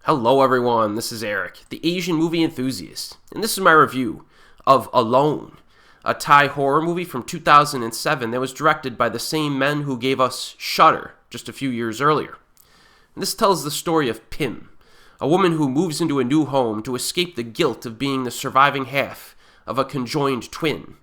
Hello everyone, this is Erik, the Asian movie enthusiast, and this is my review of Alone, a Thai horror movie from 2007 that was directed by the same men who gave us Shutter just a few years earlier. And this tells the story of Pim, a woman who moves into a new home to escape the guilt of being the surviving half of a conjoined twin.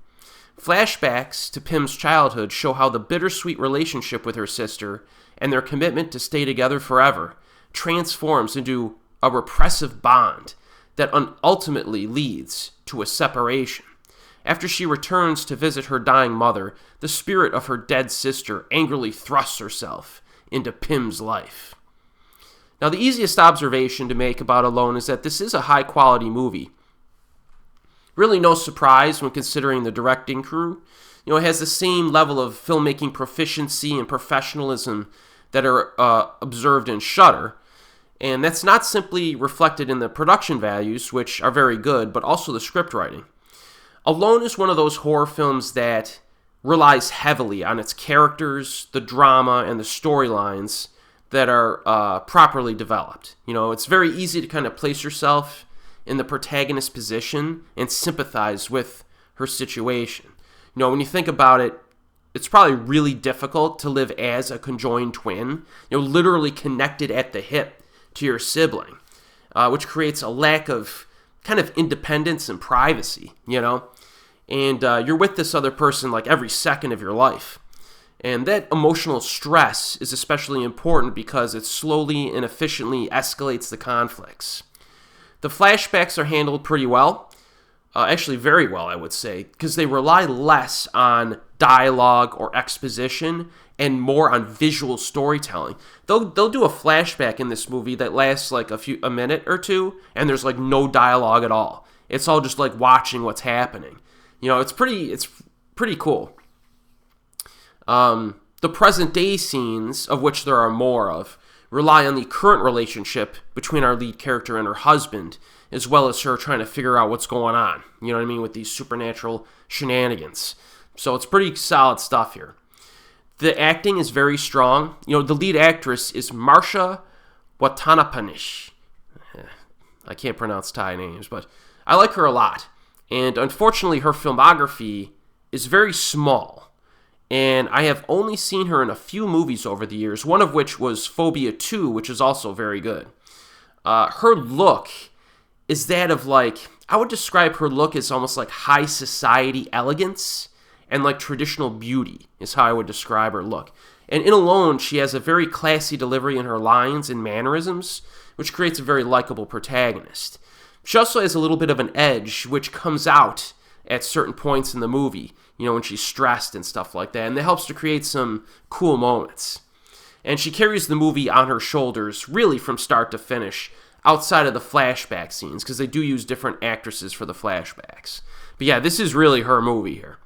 Flashbacks to Pim's childhood show how the bittersweet relationship with her sister and their commitment to stay together forever transforms into a repressive bond that ultimately leads to a separation. After she returns to visit her dying mother, the spirit of her dead sister angrily thrusts herself into Pim's life. Now, the easiest observation to make about Alone is that this is a high-quality movie. Really no surprise when considering the directing crew. It has the same level of filmmaking proficiency and professionalism that are observed in Shutter. And that's not simply reflected in the production values, which are very good, but also the script writing. Alone is one of those horror films that relies heavily on its characters, the drama, and the storylines that are properly developed. It's very easy to kind of place yourself in the protagonist's position and sympathize with her situation. When you think about it, it's probably really difficult to live as a conjoined twin, literally connected at the hip to your sibling, which creates a lack of kind of independence and privacy, and you're with this other person like every second of your life. And that emotional stress is especially important because it slowly and efficiently escalates the conflicts. The flashbacks are handled pretty well, actually very well, I would say, because they rely less on dialogue or exposition and more on visual storytelling. They'll do a flashback in this movie that lasts like a minute or two, and there's like no dialogue at all. It's all just like watching what's happening. It's pretty cool. The present day scenes, of which there are more of, rely on the current relationship between our lead character and her husband, as well as her trying to figure out what's going on, with these supernatural shenanigans. So it's pretty solid stuff here. The acting is very strong. The lead actress is Marsha Watanapanish. I can't pronounce Thai names, but I like her a lot. And unfortunately, her filmography is very small. And I have only seen her in a few movies over the years, one of which was Phobia 2, which is also very good. Her look is that of I would describe her look as almost like high society elegance and like traditional beauty is how I would describe her look. And in Alone, she has a very classy delivery in her lines and mannerisms, which creates a very likable protagonist. She also has a little bit of an edge, which comes out at certain points in the movie, when she's stressed and stuff like that, and that helps to create some cool moments. And she carries the movie on her shoulders, really from start to finish, outside of the flashback scenes, because they do use different actresses for the flashbacks. But yeah, this is really her movie here.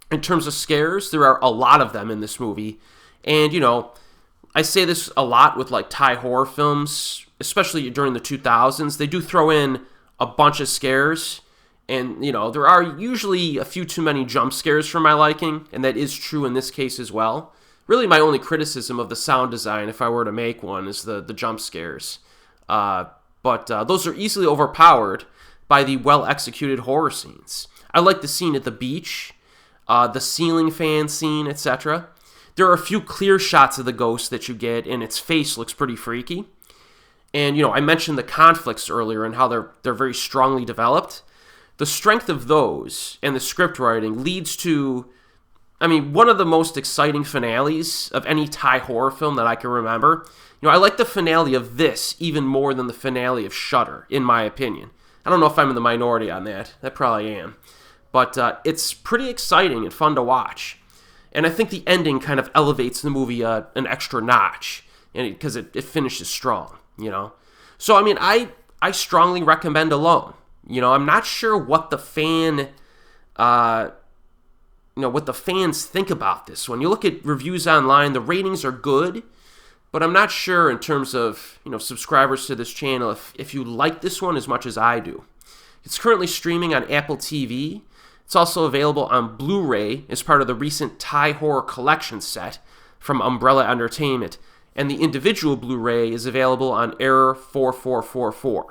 In terms of scares, there are a lot of them in this movie, and, I say this a lot with, Thai horror films, especially during the 2000s. They do throw in a bunch of scares, and, there are usually a few too many jump scares for my liking, and that is true in this case as well. Really, my only criticism of the sound design, if I were to make one, is the jump scares. But those are easily overpowered by the well-executed horror scenes. I like the scene at the beach, the ceiling fan scene, etc. There are a few clear shots of the ghost that you get, and its face looks pretty freaky. And, I mentioned the conflicts earlier and how they're very strongly developed. The strength of those and the script writing leads to, one of the most exciting finales of any Thai horror film that I can remember. I like the finale of this even more than the finale of Shutter, in my opinion. I don't know if I'm in the minority on that. I probably am. But it's pretty exciting and fun to watch. And I think the ending kind of elevates the movie an extra notch, because it finishes strong, So, I strongly recommend Alone. I'm not sure what the what the fans think about this. When you look at reviews online, the ratings are good, but I'm not sure in terms of, subscribers to this channel if you like this one as much as I do. It's currently streaming on Apple TV. It's also available on Blu-ray as part of the recent Thai horror collection set from Umbrella Entertainment. and the individual Blu-ray is available on Error 4444.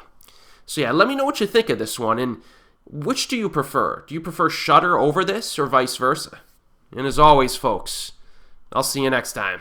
So yeah, let me know what you think of this one, and which do you prefer? Do you prefer Shudder over this, or vice versa? And as always, folks, I'll see you next time.